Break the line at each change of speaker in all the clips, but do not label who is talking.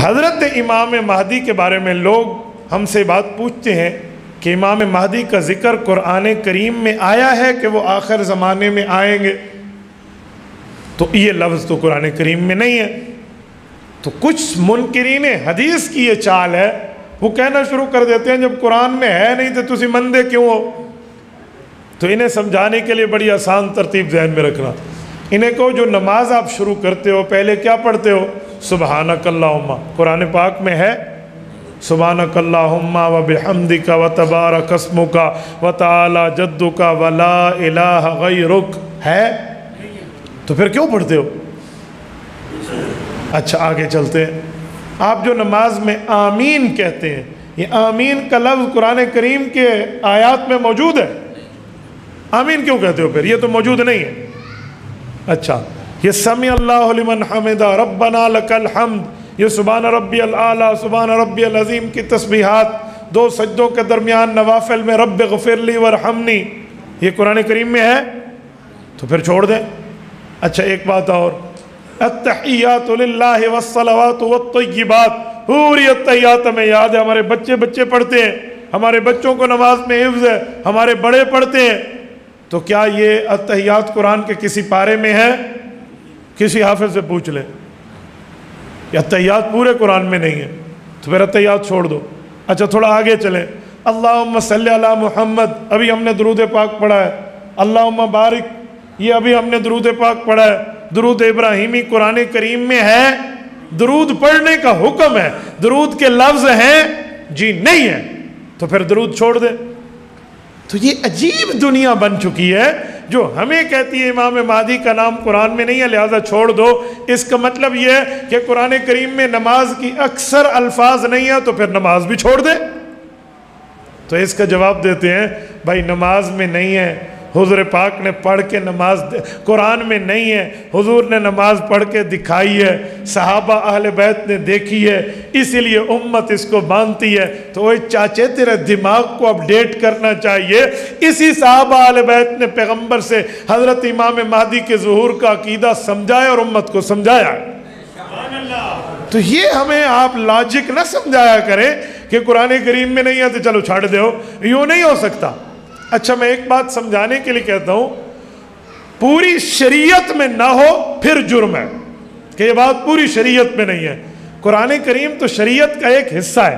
حضرت امام مہدی کے بارے میں لوگ ہم سے بات پوچھتے ہیں کہ امام مہدی کا ذکر قرآن کریم میں آیا ہے کہ وہ آخر زمانے میں آئیں گے؟ تو یہ لفظ تو قرآن کریم میں نہیں ہے۔ تو کچھ منکرین حدیث کی یہ چال ہے، وہ کہنا شروع کر دیتے ہیں جب قرآن میں ہے نہیں تو تسی مندے کیوں ہو؟ تو انہیں سمجھانے کے لیے بڑی آسان ترتیب ذہن میں رکھنا، انہیں کہو جو نماز آپ شروع کرتے ہو پہلے کیا پڑھتے ہو؟ سبحانک اللہم۔ قرآن پاک میں ہے سبحانک اللہم و بحمدک و تبارک اسمک و تعالی جدک و لا الہ غیرک؟ ہے؟ تو پھر کیوں پڑھتے ہو؟ اچھا آگے چلتے ہیں۔ آپ جو نماز میں آمین کہتے ہیں، یہ آمین کا لفظ قرآن کریم کے آیات میں موجود ہے؟ آمین کیوں کہتے ہو پھر؟ یہ تو موجود نہیں ہے۔ اچھا یہ سمیع اللہ لمن حمدہ ربنا لک الحمد، یہ سبحان ربی الاعلیٰ سبحان ربی العظیم کی تسبیحات دو سجدوں کے درمیان نوافل میں رب غفر لی ورحمنی، یہ قرآن کریم میں ہے؟ تو پھر چھوڑ دیں۔ اچھا ایک بات اور، التحیات للہ والصلوات والطیبات، پوری التحیات میں یاد ہے، ہمارے بچے پڑھتے ہیں، ہمارے بچوں کو نماز میں حفظ ہے، ہمارے بڑے پڑھتے ہیں۔ تو کیا یہ التحیات قرآن کے کسی پارے میں ہے؟ کسی حافظ سے پوچھ لیں، یہ التحیات پورے قرآن میں نہیں ہے، تو پھر التحیات چھوڑ دو۔ اچھا تھوڑا آگے چلیں، اللہم صلی علی محمد، ابھی ہم نے درود پاک پڑھا ہے، اللہم بارک، یہ ابھی ہم نے درود پاک پڑھا ہے۔ درود ابراہیمی قرآن کریم میں ہے؟ درود پڑھنے کا حکم ہے، درود کے لفظ ہیں؟ جی نہیں ہے، تو پھر درود چھوڑ دیں۔ تو یہ عجیب دنیا بن چکی ہے جو ہمیں کہتی ہے امام مہدی کا نام قرآن میں نہیں ہے لہذا چھوڑ دو۔ اس کا مطلب یہ ہے کہ قرآن کریم میں نماز کی اکثر الفاظ نہیں ہے تو پھر نماز بھی چھوڑ دے۔ تو اس کا جواب دیتے ہیں بھائی نماز میں نہیں ہے، حضور پاک نے پڑھ کے نماز قرآن میں نہیں ہے، حضور نے نماز پڑھ کے دکھائی ہے، صحابہ اہل بیت نے دیکھی ہے، اسی لیے امت اس کو مانتی ہے۔ تو وہ چاچے تیرے دماغ کو اپڈیٹ کرنا چاہیے، اسی صحابہ اہل بیت نے پیغمبر سے حضرت امام مہدی کے ظہور کا عقیدہ سمجھایا اور امت کو سمجھایا۔ تو یہ ہمیں آپ لاجک نہ سمجھایا کریں کہ قرآن کریم میں نہیں ہے تو چلو چھاڑ دو، یوں نہیں ہو سکتا۔ اچھا میں ایک بات سمجھانے کے لیے کہتا ہوں، پوری شریعت میں نہ ہو پھر جرم ہے کہ یہ بات پوری شریعت میں نہیں ہے۔ قرآن کریم تو شریعت کا ایک حصہ ہے،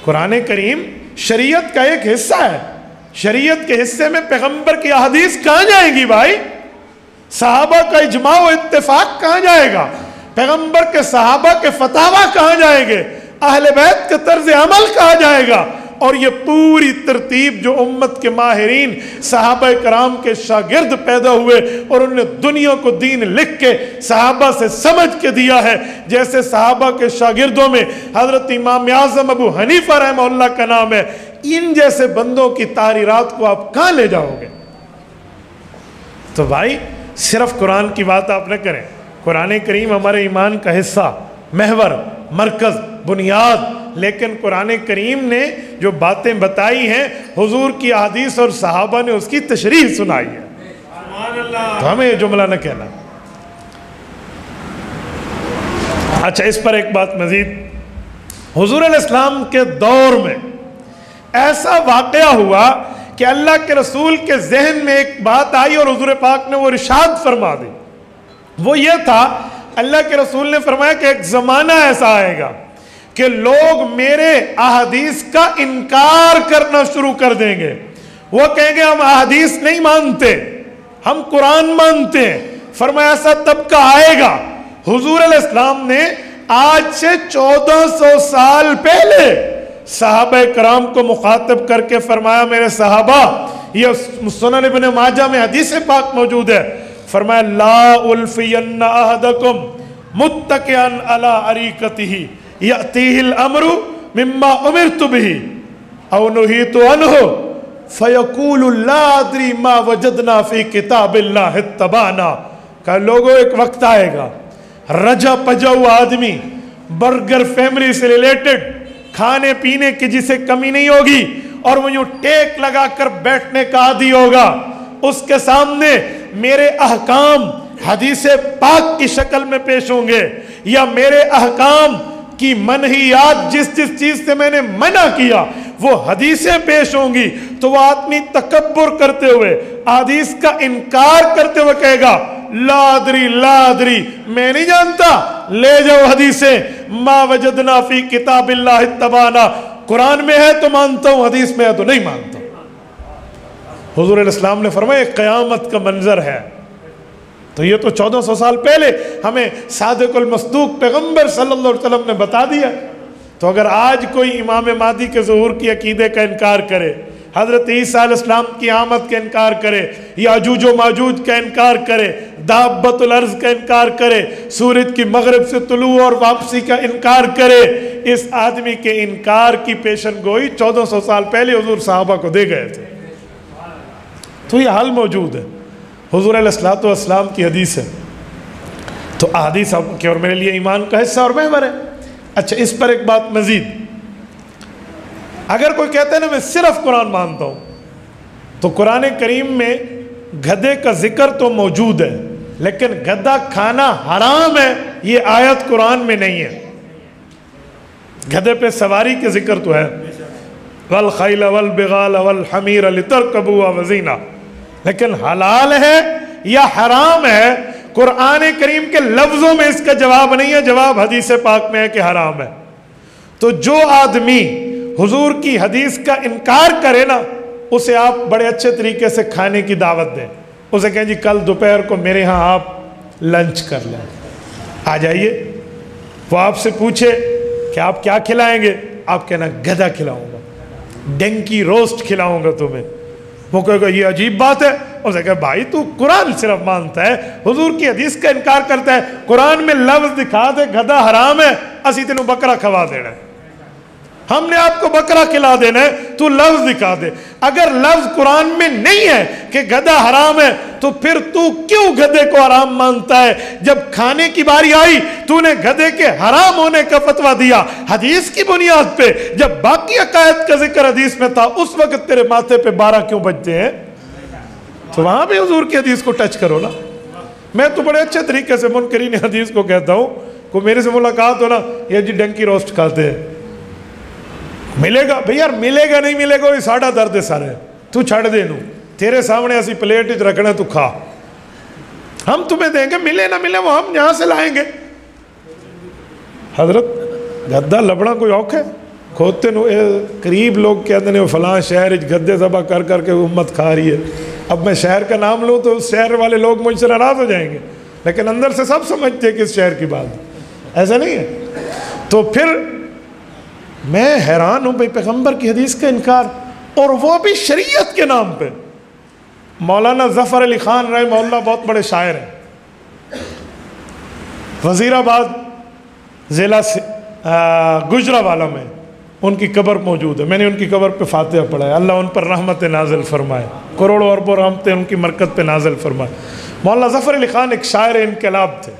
قرآن کریم شریعت کا ایک حصہ ہے، شریعت کے حصے میں پیغمبر کی احادیث کہاں جائے گی بھائی؟ صحابہ کا اجماع و اتفاق کہاں جائے گا؟ پیغمبر کے صحابہ کے فتاویٰ کہاں جائیں گے؟ اہل بیت کے طرز عمل کہاں جائے گا؟ اور یہ پوری ترتیب جو امت کے ماہرین صحابہ کرام کے شاگرد پیدا ہوئے اور انہوں نے دنیا کو دین لکھ کے صحابہ سے سمجھ کے دیا ہے، جیسے صحابہ کے شاگردوں میں حضرت امام اعظم ابو حنیفہ رحمہ اللہ کا نام ہے، ان جیسے بندوں کی تحریرات کو آپ کہاں لے جاؤ گے؟ تو بھائی صرف قرآن کی بات آپ نہ کریں، قرآن کریم ہمارے ایمان کا حصہ، محور، مرکز، بنیاد، لیکن قرآن کریم نے جو باتیں بتائی ہیں حضور کی احادیث اور صحابہ نے اس کی تشریح سنائی ہے، تو ہمیں یہ جملہ نہ کہنا۔ اچھا اس پر ایک بات مزید، حضور علیہ السلام کے دور میں ایسا واقعہ ہوا کہ اللہ کے رسول کے ذہن میں ایک بات آئی اور حضور پاک نے وہ ارشاد فرما دی۔ وہ یہ تھا، اللہ کے رسول نے فرمایا کہ ایک زمانہ ایسا آئے گا کہ لوگ میرے احادیث کا انکار کرنا شروع کر دیں گے، وہ کہیں گے ہم احادیث نہیں مانتے، ہم قرآن مانتے ہیں۔ فرمایا ایسا طبقہ آئے گا۔ حضور علیہ السلام نے آج سے 1400 سال پہلے صحابہ کرام کو مخاطب کر کے فرمایا میرے صحابہ، یہ سنن ابن ماجہ میں حدیث پاک موجود ہے، فرمایا لا الفین احدکم متکئا علی اریکتہ یأتیہ الامر مما امرت به او نہیت عنہ فیقول لا ادری ما وجدنا فی کتاب اللہ اتبعنا۔ کہ لوگوں ایک وقت آئے گا رجا پجاؤ آدمی، برگر فیملی سے ریلیٹڈ، کھانے پینے کی جسے کمی نہیں ہوگی اور وہ یوں ٹیک لگا کر بیٹھنے کا عادی ہوگا، اس کے سامنے میرے احکام، حدیث پاک کی شکل میں پیش ہوں گے یا میرے احکام کی منہیات جس جس چیز سے میں نے منع کیا وہ حدیثیں پیش ہوں گی، تو وہ آدمی تکبر کرتے ہوئے، حدیث کا انکار کرتے ہوئے کہے گا لا ادری لا ادری، میں نہیں جانتا، لے جاؤ حدیثیں، ما وجدنا فی کتاب اللہ اتبعنا، قرآن میں ہے تو مانتا ہوں، حدیث میں ہے تو نہیں مانتا ہوں۔ حضور علیہ السلام نے فرمایا قیامت کا منظر ہے، تو یہ تو 1400 سال پہلے ہمیں صادق المصدوق پیغمبر صلی اللہ علیہ وسلم نے بتا دیا۔ تو اگر آج کوئی امام مہدی کے ظہور کی عقیدے کا انکار کرے، حضرت عیسیٰ علیہ السلام کی آمد کا انکار کرے، یاجوج و ماجوج کا انکار کرے، دابت الارض کا انکار کرے، سورج کی مغرب سے طلوع اور واپسی کا انکار کرے، اس آدمی کے انکار کی پیشن گوئی 1400 سال پہلے حضور صحابہ کو دے گئے تھے۔ تو یہ حال موجود ہے، حضور علیہ السلام کی حدیث ہے، تو احادیث کہ اور میرے لیے ایمان کا حصہ اور محور ہے۔ اچھا، اس پر ایک بات مزید، اگر کوئی کہتا ہے نا میں صرف قرآن مانتا ہوں، تو قرآن کریم میں گدھے کا ذکر تو موجود ہے، لیکن گدھا کھانا حرام ہے یہ آیت قرآن میں نہیں ہے۔ گدھے پہ سواری کے ذکر تو ہے، والخیل والبغال والحمیر لترکبوا وزینہ، لیکن حلال ہے یا حرام ہے قرآن کریم کے لفظوں میں اس کا جواب نہیں ہے، جواب حدیث پاک میں ہے کہ حرام ہے۔ تو جو آدمی حضور کی حدیث کا انکار کرے نا، اسے آپ بڑے اچھے طریقے سے کھانے کی دعوت دیں، اسے کہیں جی کل دوپہر کو میرے ہاں آپ لنچ کر لیں، آ جائیے۔ وہ آپ سے پوچھے کہ آپ کیا کھلائیں گے، آپ کہنا گدھا کھلاؤں گا، ڈنکی روسٹ کھلاؤں گا تمہیں۔ وہ کہے گا یہ عجیب بات ہے، اسے کہا بھائی تو قرآن صرف مانتا ہے، حضور کی حدیث کا انکار کرتا ہے، قرآن میں لفظ دکھا دے گدھا حرام ہے، اسی تینوں بکرا کھوا دینا ہے، ہم نے آپ کو بکرا کھلا دینا ہے، تو لفظ دکھا دے۔ اگر لفظ قرآن میں نہیں ہے کہ گدھا حرام ہے، تو پھر تو کیوں گدھے کو حرام مانتا ہے؟ جب کھانے کی باری آئی تو نے گدھے کے حرام ہونے کا فتویٰ دیا حدیث کی بنیاد پہ، جب باقی عقائد کا ذکر حدیث میں تھا اس وقت تیرے ماتھے پہ 12 کیوں بجتے ہیں؟ تو وہاں بھی حضور کی حدیث کو ٹچ کرو نا۔ میں تو بڑے اچھے طریقے سے منکرین حدیث کو کہتا ہوں، کوئی میرے سے ملاقات ہو نا، یہ جی ڈنکی روسٹ کھاتے ہیں، ملے گا بھئی یار، ملے گا نہیں ملے گا وہ ساڑھا درد سارے، تو چھڑ دے نو، تیرے سامنے ایسی پلیٹ رکھنا تو کھا، ہم تمہیں دیں گے، ملے نہ ملے وہ ہم یہاں سے لائیں گے۔ حضرت گدھا لبڑا کوئی اوکھ ہے کھوتے نو، قریب لوگ کہتے ہیں فلاں شہر گدھے ذبح کر کر کے امت کھا رہی ہے، اب میں شہر کا نام لوں تو اس شہر والے لوگ مجھ سے ناراض ہو جائیں گے، لیکن اندر سے سب سمجھتے ہیں کہ اس شہر کی بات ایسا نہیں ہے۔ تو پھر میں حیران ہوں بھئی پیغمبر کی حدیث کا انکار، اور وہ بھی شریعت کے نام پہ۔ مولانا ظفر علی خان رحمہ اللہ بہت بڑے شاعر ہیں، وزیر آباد ضلع گجرانوالہ میں ان کی قبر موجود ہے، میں نے ان کی قبر پہ فاتحہ پڑھا ہے، اللہ ان پر رحمت نازل فرمائے، کروڑوں اربوں رحمتیں ان کی مرکت پہ نازل فرمائے۔ مولانا ظفر علی خان ایک شاعر انقلاب تھے۔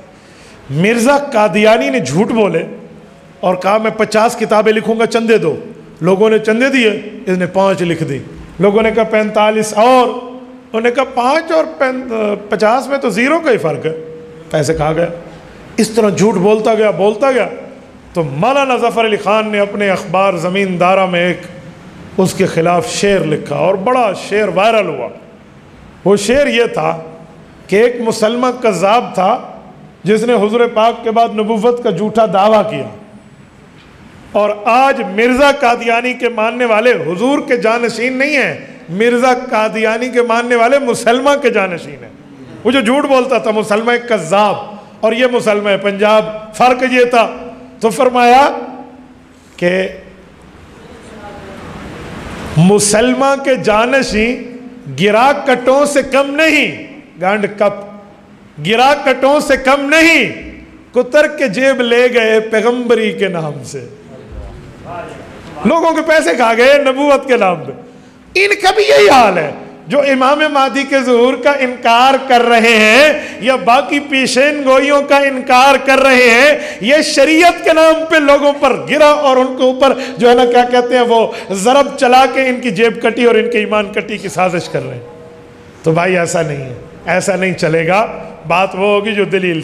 مرزا قادیانی نے جھوٹ بولے اور کہا میں 50 کتابیں لکھوں گا، چندے دو۔ لوگوں نے چندے دیے، اس نے 5 لکھ دی۔ لوگوں نے کہا 45 اور، انہوں نے کہا 5 اور 50 میں تو 0 کا ہی فرق ہے، پیسے کھا گیا۔ اس طرح جھوٹ بولتا گیا تو مولانا ظفر علی خان نے اپنے اخبار زمیندارہ میں ایک اس کے خلاف شعر لکھا، اور بڑا شعر وائرل ہوا۔ وہ شعر یہ تھا کہ ایک مسلمہ کذاب تھا جس نے حضور پاک کے بعد نبوت کا جھوٹا دعویٰ کیا، اور آج مرزا قادیانی کے ماننے والے حضور کے جانشین نہیں ہیں، مرزا قادیانی کے ماننے والے مسلمہ کے جانشین ہیں۔ وہ جو جھوٹ بولتا تھا مسلمہ کذاب، اور یہ مسلمہ پنجاب، فرق یہ تھا۔ تو فرمایا کہ مسلمہ کے جانشین گرا کٹوں سے کم نہیں، گانڈ کپ، گرا کٹوں سے کم نہیں، کتر کے جیب لے گئے پیغمبری کے نام سے۔ لوگوں کے پیسے کھا گئے نبوت کے نام پہ۔ ان کا بھی یہی حال ہے، جو امام مہدی کے ظہور کا انکار کر رہے ہیں یا باقی پیشین گوئیوں کا انکار کر رہے ہیں، یہ شریعت کے نام پہ لوگوں پر گرا اور ان کے اوپر جو ہے نا کیا کہتے ہیں وہ ضرب چلا کے ان کی جیب کٹی اور ان کے ایمان کٹی کی سازش کر رہے ہیں۔ تو بھائی ایسا نہیں ہے، ایسا نہیں چلے گا۔ بات وہ ہوگی جو دلیل